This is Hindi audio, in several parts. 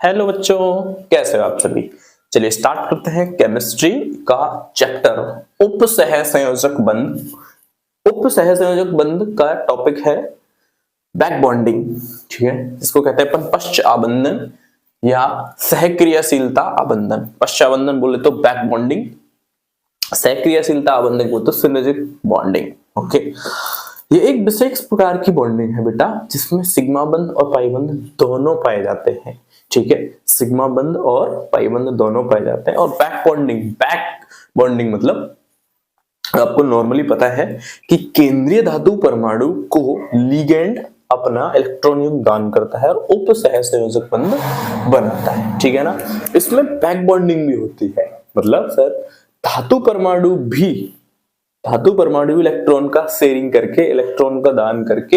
हेलो बच्चों, कैसे हो आप सभी। चलिए स्टार्ट करते हैं केमिस्ट्री का चैप्टर उपसहसंयोजक बंध। उपसहसंयोजक बंध का टॉपिक है बैक बॉन्डिंग। ठीक है, इसको कहते हैं अपन पश्च आबंधन या सहक्रियाशीलता आबंधन। पश्च आबंधन बोले तो बैक बॉन्डिंग, सहक्रियाशीलता आबंधन बोले तो सिनर्जिक बॉन्डिंग। ओके, ये एक विशेष प्रकार की बॉन्डिंग है बेटा, जिसमें सिग्मा बंध और पाई बंध दोनों पाए जाते हैं। ठीक है, सिग्मा बंध और पाई बंध दोनों पाए जाते हैं। और बैक बॉन्डिंग मतलब आपको नॉर्मली पता है कि केंद्रीय धातु परमाणु को लिगेंड अपना इलेक्ट्रॉन युग्म दान करता है और उपसहसंयोजक बंध बनाता है। ठीक है ना, इसमें बैक बॉन्डिंग भी होती है। मतलब सर धातु परमाणु इलेक्ट्रॉन का शेयरिंग करके, इलेक्ट्रॉन का दान करके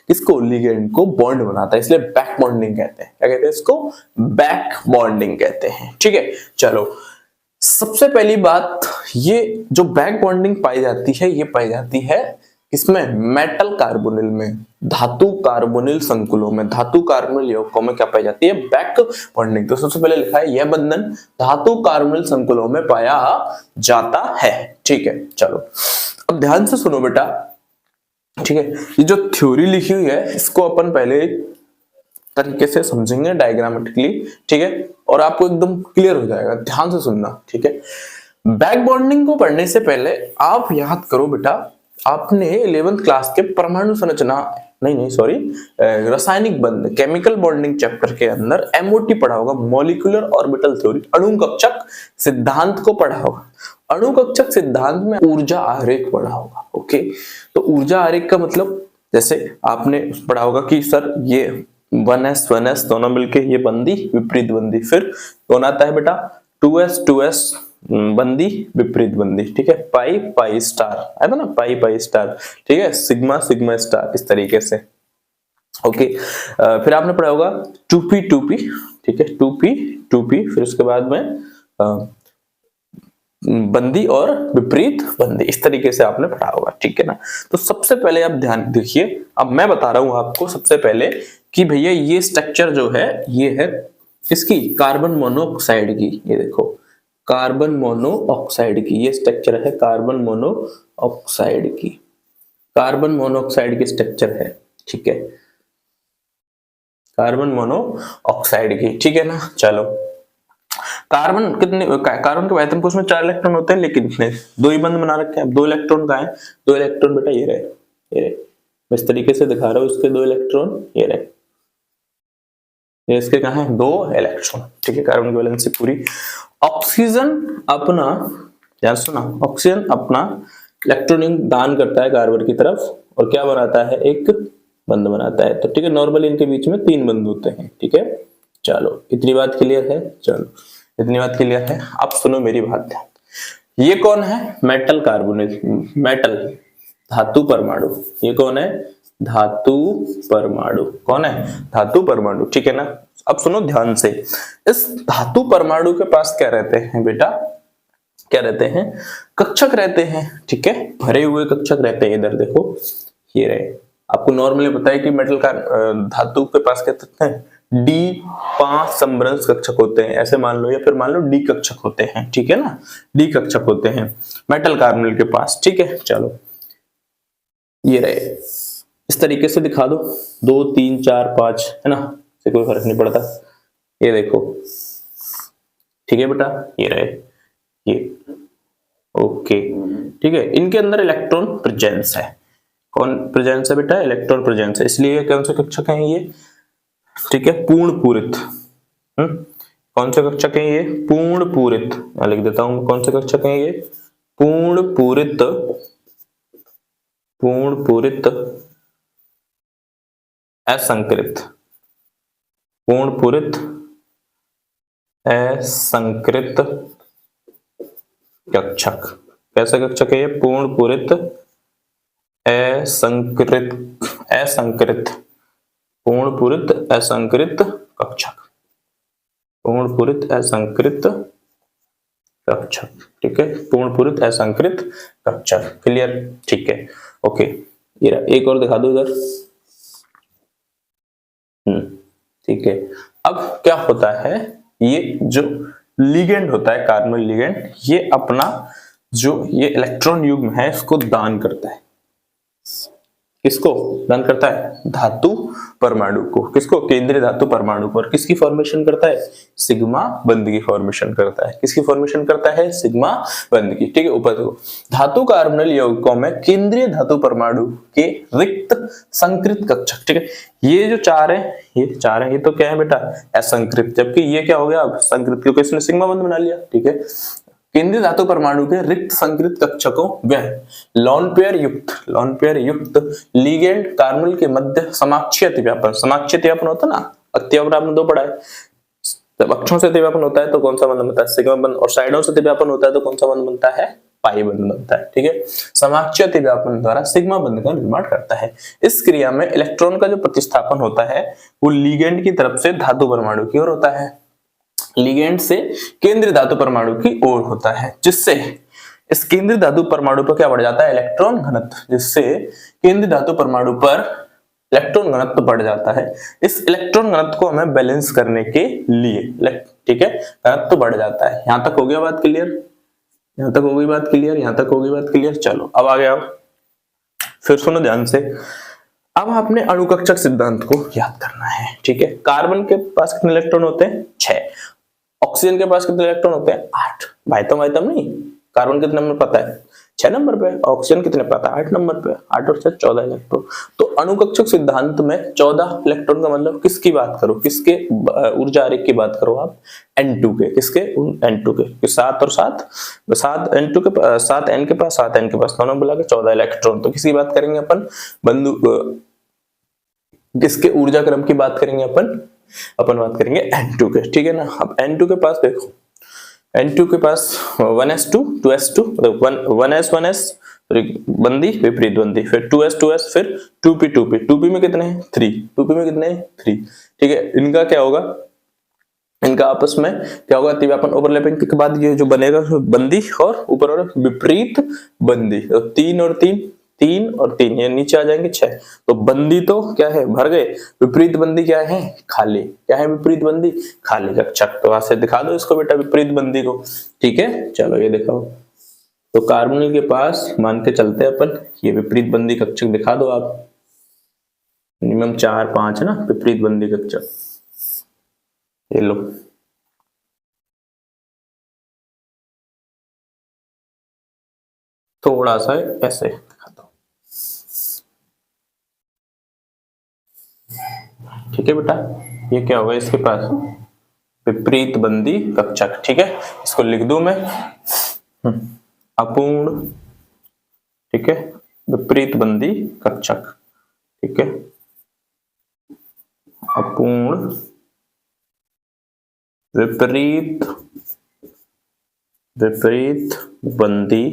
इसको लिगेंड को बॉन्ड बनाता है, इसलिए बैक बॉन्डिंग कहते हैं। क्या कहते हैं इसको? बैक बॉन्डिंग कहते हैं। ठीक है, चलो सबसे पहली बात, ये जो बैक बॉन्डिंग पाई जाती है, ये पाई जाती है इसमें मेटल कार्बोनिल में, धातु कार्बोनिल संकुलों में, धातु कार्बोनिल यौगिकों में क्या पाई जाती है? Back bonding. तो सबसे पहले लिखा है यह बंधन धातु कार्बोनिल संकुलों में पाया जाता है। ठीक है, चलो अब ध्यान से सुनो बेटा। ठीक है, ये जो थ्योरी लिखी हुई है इसको अपन पहले तरीके से समझेंगे डायग्रामेटिकली। ठीक है, और आपको एकदम क्लियर हो जाएगा, ध्यान से सुनना। ठीक है, बैक बॉन्डिंग को पढ़ने से पहले आप याद करो बेटा, आपने 11th क्लास के परमाणु संरचना रासायनिक बंध, केमिकल बॉन्डिंग चैप्टर के अंदर एमओटी पढ़ा होगा, मॉलिक्यूलर ऑर्बिटल थ्योरी, अणुकक्षक सिद्धांत को पढ़ा होगा। अणुकक्षक सिद्धांत में ऊर्जा आरेख पढ़ा होगा। ओके, तो ऊर्जा आरेख का मतलब जैसे आपने पढ़ा होगा कि सर ये 1s दोनों मिलके ये बंदी विपरीत बंदी, फिर कौन आता है बेटा? 2s बंदी विपरीत बंदी। ठीक है, पाई स्टार है ना, पाई स्टार। ठीक है, सिग्मा स्टार, इस तरीके से। ओके, फिर आपने पढ़ा होगा 2p। ठीक है, 2p, फिर उसके बाद में बंदी और विपरीत बंदी, इस तरीके से आपने पढ़ा होगा। ठीक है ना, तो सबसे पहले आप ध्यान देखिए, अब मैं बता रहा हूं आपको सबसे पहले कि भैया ये स्ट्रक्चर जो है ये है इसकी कार्बन मोनोऑक्साइड की। ये देखो कार्बन मोनोऑक्साइड की ये स्ट्रक्चर है, कार्बन मोनोऑक्साइड की स्ट्रक्चर है। ठीक है, कार्बन मोनोऑक्साइड की। ठीक है ना, चलो कार्बन के आयतन कोश में 4 इलेक्ट्रॉन होते हैं, लेकिन इसने 2 ही बंध बना रखे हैं। अब 2 इलेक्ट्रॉन कहाँ है? 2 इलेक्ट्रॉन बेटा ये रहे। इस तरीके से दिखा रहा हूं, इसके 2 इलेक्ट्रॉन ये रहे, ये इसके कहाँ है? 2 इलेक्ट्रॉन। ठीक है, कार्बन की वैलेंसी पूरी। ऑक्सीजन अपना, ध्यान सुना, ऑक्सीजन अपना इलेक्ट्रॉन दान करता है कार्बन की तरफ और क्या बनाता है? एक बंध बनाता है। तो ठीक है, नॉर्मली इनके बीच में 3 बंध होते हैं। ठीक है, चलो इतनी बात क्लियर है। चलो इतनी बात क्लियर है, अब सुनो मेरी बात ध्यान। ये कौन है? मेटल कार्बोनिल, मेटल धातु परमाणु। ये कौन है? धातु परमाणु। कौन है? धातु परमाणु। ठीक है ना, अब सुनो ध्यान से। इस धातु परमाणु के पास क्या रहते हैं बेटा? क्या रहते हैं? कक्षक रहते हैं। ठीक है, भरे हुए कक्षक रहते हैं। इधर देखो ये रहे। आपको नॉर्मली पता है कि मेटल का धातु के पास क्या होते हैं? D5 समरस कक्षक होते हैं, ऐसे मान लो, या फिर मान लो D कक्षक होते हैं। ठीक है ना, D कक्षक होते हैं मेटल कार्बोनिल के पास। ठीक है, चलो ये रहे, इस तरीके से दिखा दो, 2 3 4 5 है ना, से कोई फर्क नहीं पड़ता। ये देखो, ठीक है बेटा, ये रहे ये। ओके, ठीक है, इनके अंदर इलेक्ट्रॉन प्रेजेंस है। कौन प्रेजेंस है बेटा? इलेक्ट्रॉन प्रेजेंस है, इसलिए कौन से कक्षक हैं ये? ठीक है, पूर्ण पूरित। कौन से कक्षक हैं ये? पूर्ण पूरित। मैं लिख देता हूं कौन से कक्षक हैं ये? पूर्ण पूरित असंकृत, पूर्ण पूरित असंकृत कक्षक। कैसे कक्षक है ये? पूर्ण पूरित असंकृत पूर्ण पूरित असंकृत कक्षक, पूर्ण पूरित असंकृत कक्षक। ठीक है, पूर्ण पूरित असंकृत कक्षक। क्लियर? ठीक है, ओके, ये एक और दिखा दो इधर। ठीक है। अब क्या होता है, ये जो लिगेंड होता है कार्बोनिल लिगेंड, ये अपना जो ये इलेक्ट्रॉन युग्म है इसको दान करता है। किसको दान करता है? धातु परमाणु को। किसको? केंद्रीय धातु परमाणु को। और किसकी फॉर्मेशन करता है? सिग्मा बंध की फॉर्मेशन करता है। किसकी फॉर्मेशन करता है? सिग्मा बंध की। ठीक है। ऊपर देखो, धातु कार्बोनिल यौगिकों में केंद्रीय धातु परमाणु के रिक्त संकृत कक्षक। ठीक है। ये जो चार है, ये तो क्या है बेटा? असंकृत। जबकि ये क्या हो गया? अब संकृत, क्योंकि इसने सिग्मा बंध बना लिया। ठीक है। केंद्रीय धातु परमाणु के रिक्त संकृत कक्षकों व लोन पेयर युक्त लिगेंड कार्बोनिल के मध्य समाक्षीय अतिव्यापन। समाक्षीय अतिव्यापन होता है ना, अतिव्यापन आपने दो पढ़ा है। जब अक्षों से अतिव्यापन होता है तो कौन सा बंध बनता है? सिग्मा बंध। और साइडों से अतिव्यापन होता है तो कौन सा बंध बनता है? पाई बंध बनता है। ठीक है। समाक्षीय अतिव्यापन द्वारा सिग्मा बंध का निर्माण करता है। इस क्रिया में इलेक्ट्रॉन का जो प्रतिस्थापन होता है वो लिगेंड की तरफ से धातु परमाणु की ओर होता है, लिगेंड से केंद्रीय धातु परमाणु की ओर होता है, जिससे इस केंद्रीय धातु परमाणु पर क्या बढ़ जाता है? इलेक्ट्रॉन घनत्व। जिससे केंद्रीय धातु परमाणु पर इलेक्ट्रॉन घनत्व बढ़ जाता है। इस इलेक्ट्रॉन घनत्व को हमें बैलेंस करने के लिए, ठीक है, घनत्व बढ़ जाता है। यहां तक हो गया बात क्लियर? यहां तक हो गई बात क्लियर? यहां तक हो गई बात क्लियर? चलो अब आगे आओ, फिर सुनो ध्यान से। अब आपने अणुकक्षक सिद्धांत को याद करना है। ठीक है। कार्बन के पास कितने इलेक्ट्रॉन होते हैं? 6। ऑक्सीजन के पास कितने इलेक्ट्रॉन होते हैं? 8। भाइतम नहीं, कार्बन कितने नंबर पता है? 6 नंबर पे। ऑक्सीजन कितने पता है? 8 नंबर पे। 8 और 6 14 इलेक्ट्रॉन। तो अणुकक्षक सिद्धांत में 14 इलेक्ट्रॉन का मतलब किसकी बात करो? किसके ऊर्जा आरेख की बात करो आप? N2 के। किसके? N2 के। 7 और 7 N2 के 7 N के पास 7 N के पास, दोनों मिला के 14 इलेक्ट्रॉन। तो किसकी बात करेंगे अपन? बंधु किसके ऊर्जा क्रम की बात करेंगे अपन बात करेंगे N2 के। ठीक है ना। अब N2 के पास देखो, N2 के पास 1s2 2s2 1s बंदी विपरीत बंदी, फिर 2s फिर 2p में कितने हैं? 3। 2p में कितने हैं? 3। ठीक है। इनका क्या होगा? इनका आपस में क्या होगा? अतिव्यापन ओवरलैपिंग के बाद ये जो बनेगा बंदी और ऊपर और विपरीत बंदी। तो 3 और 3 ये नीचे आ जाएंगे 6। तो बंदी तो क्या है? भर गए। विपरीत बंदी क्या है? खाली। क्या है विपरीत बंदी? खाली कक्षक। तो वहां से दिखा दो इसको बेटा, विपरीत बंदी को। ठीक है। चलो ये दिखाओ। तो कार्बोनिल के पास मान के चलते हैं अपन, ये विपरीत बंदी कक्षक दिखा दो आप। मिनिमम 4 5 है ना विपरीत बंदी कक्षक। ये लो, थोड़ा सा ऐसे दिखाता हूं। ठीक है बेटा। ये क्या होगा इसके पास? विपरीत बंदी कक्षक। ठीक है। इसको लिख दूं मैं, अपूर्ण, ठीक है, विपरीत बंदी कक्षक। ठीक है। अपूर्ण विपरीत बंदी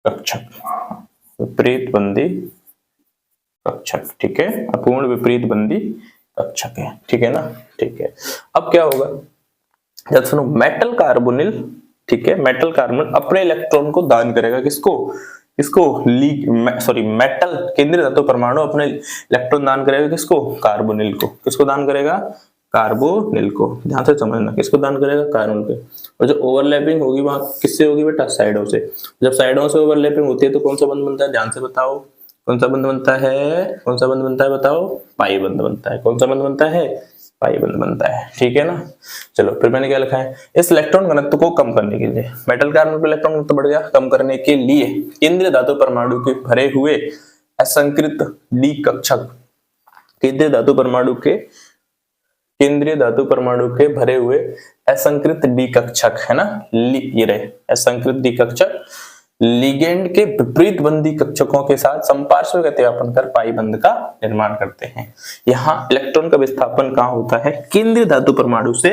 कक्षक। विपरीत बंदी कक्षक। ठीक है। अपूर्ण विपरीत बंदी कक्षक है। ठीक है ना। ठीक है। अब क्या होगा? जब सुनो, मेटल कार्बोनिल, ठीक है, मेटल कार्बोनिल अपने इलेक्ट्रॉन को दान करेगा। किसको? मेटल केंद्रीय धातु परमाणु अपने इलेक्ट्रॉन दान करेगा। किसको? कार्बोनिल को। किसको दान करेगा? कार्बोनिल को। ध्यान से समझना, किसको दान करेगा? कार्बोनिल को। और जो ओवरलैपिंग होगी वहां किससे होगी बेटा? साइडों से। जब साइडों से ओवरलैपिंग होती है तो कौन सा बंध बनता है? ध्यान से बताओ, कौन सा बंध बनता है? बताओ। पाई बंध बनता है। कौन सा बंध बनता है? पाई बंध बनता है। ठीक है ना। चलो फिर मैंने क्या लिखा है? इस इलेक्ट्रॉन घनत्व को कम करने के लिए, मेटल कार्बन पर इलेक्ट्रॉन घनत्व बढ़ गया, कम करने के लिए केंद्रीय धातु परमाणु के भरे हुए असंकृत डी कक्षक, केंद्रीय धातु परमाणु के भरे हुए असंकृत डी कक्षक है ना, ये रहे असंकृत डी कक्षक, लिगेंड के विपरीत बंदी कक्षकों के साथ संपार्श्विक अतिव्यापन कर पाई बंध का निर्माण करते हैं। यहाँ इलेक्ट्रॉन का विस्थापन कहाँ होता है? केंद्रीय धातु परमाणु से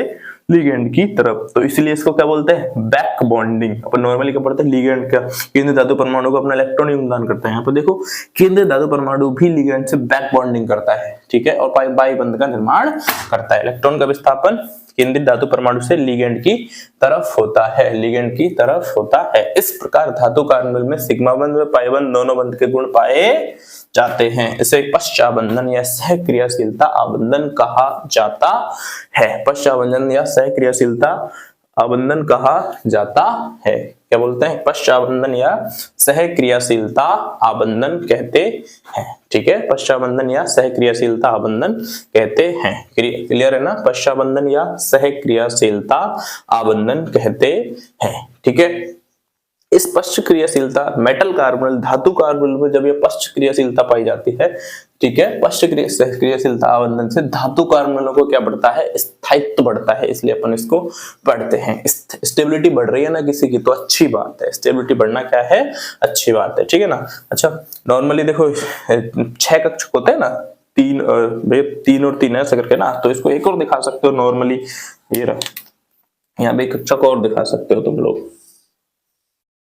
लिगेंड की तरफ। तो इसलिए इसको क्या बोलते हैं? Back bonding. अपन नॉर्मली क्या पढ़ते हैं? लिगेंड का केंद्रीय धातु परमाणु को अपना इलेक्ट्रॉन योगदान करता है। यहाँ पर देखो, केंद्रीय धातु परमाणु भी लिगेंड से बैक बॉन्डिंग करता है। ठीक है। और पाई बंध का निर्माण करता है। इलेक्ट्रॉन का विस्थापन केंद्रित धातु परमाणु से लिगेंड की तरफ होता है, लिगेंड की तरफ होता है। इस प्रकार धातु कार्बोनिल में सिग्मा बंध व पाई बंध दोनों बंध के गुण पाए जाते हैं। इसे पश्चाबंधन या सहक्रियाशीलता आबंधन कहा जाता है। पश्चाबंधन या सहक्रियाशीलता आबंधन कहा जाता है। क्या बोलते हैं? पश्चाबंधन या सहक्रियाशीलता आबंधन कहते हैं। ठीक है, पश्चाबंधन या सहक्रियाशीलता आबंधन कहते हैं। क्लियर है ना? पश्चाबंधन या सहक्रियाशीलता आबंधन कहते हैं। ठीक है, इस पश्च क्रियाशीलता मेटल कार्बोनिल धातु कार्बोनिल में जब ये पश्च क्रियाशीलता पाई जाती है, ठीक है, पश्च क्रियाशीलता आबंधन से धातु कार्बोनिलों को क्या बढ़ता है? स्थायित्व बढ़ता है, इसलिए अपन इसको पढ़ते हैं। स्टेबिलिटी बढ़ रही है ना किसी की, तो अच्छी बात है। स्टेबिलिटी बढ़ना क्या है? अच्छी बात है। ठीक है ना? अच्छा, नॉर्मली देखो 6 कक्षक होते हैं ना, 3 और 3 ऐसा करके ना, तो इसको एक और दिखा सकते हो नॉर्मली। ये रहा, यहाँ पे एक कक्षक और दिखा सकते हो तुम लोग।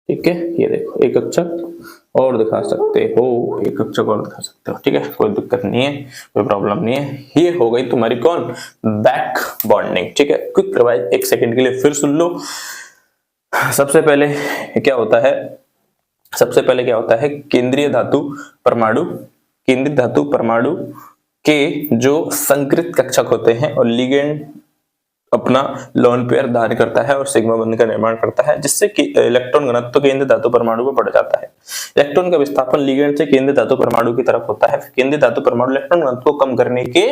ठीक है, ये देखो एक कक्षक और दिखा सकते हो, एक कक्षक और दिखा सकते हो। ठीक है, कोई दिक्कत नहीं है, कोई प्रॉब्लम नहीं है। ये हो गई तुम्हारी कौन? Back bonding. ठीक है, क्विक रिवाइज 1 सेकंड के लिए फिर सुन लो। सबसे पहले क्या होता है? सबसे पहले क्या होता है? केंद्रीय धातु परमाणु, केंद्रित धातु परमाणु के जो संकृत कक्षक होते हैं और लिगेंड अपना लोन पेयर धारण करता है और सिग्मा बंध का निर्माण करता है, जिससे कि इलेक्ट्रॉन घनत्व केंद्रीय धातु परमाणु में बढ़ जाता है। इलेक्ट्रॉन का विस्थापन लिगेंड से केंद्रीय धातु परमाणु की तरफ होता है। केंद्रीय धातु परमाणु इलेक्ट्रॉन घनत्व को कम करने के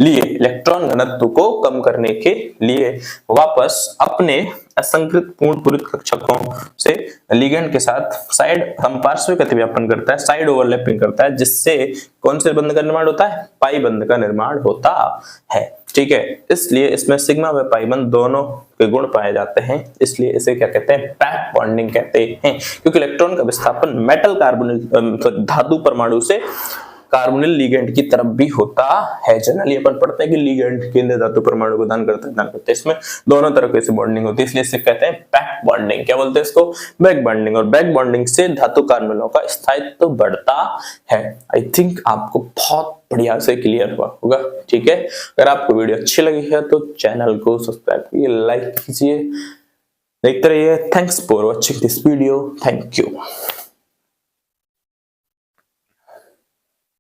लिए, इलेक्ट्रॉन घनत्व को कम करने के लिए वापस अपने असंकृत पूर्ण पूरित कक्षकों से लिगेंड के साथ साइड समपार्श्विक अतिव्यापन करता है, साइड ओवरलैपिंग करता है, जिससे कौन से बंध का निर्माण होता है? पाई बंध का निर्माण होता है। ठीक है, इसलिए इसमें सिग्मा व पाई बंध दोनों के गुण पाए जाते हैं, इसलिए इसे क्या कहते हैं? बैक बॉन्डिंग कहते हैं। क्योंकि इलेक्ट्रॉन का विस्थापन मेटल कार्बोनिल धातु परमाणु से कार्बोनिल लिगेंड की तरफ भी होता है। जनरली अपन पढ़ते हैं कि लिगेंड केंद्रीय धातु परमाणु को दान करता है, इसमें दोनों तरह से बॉन्डिंग होती है, इसलिए इसे कहते हैं बैक बॉन्डिंग। क्या बोलते हैं इसको? Back bonding. और बैक बॉन्डिंग से धातु कार्बोनिलों का स्थायित्व बढ़ता है। आई थिंक आपको बहुत बढ़िया से क्लियर हुआ होगा। ठीक है, अगर आपको वीडियो अच्छी लगी है तो चैनल को सब्सक्राइब कीजिए, लाइक कीजिए, देखते रहिए। Thanks for watching this video. Thank you.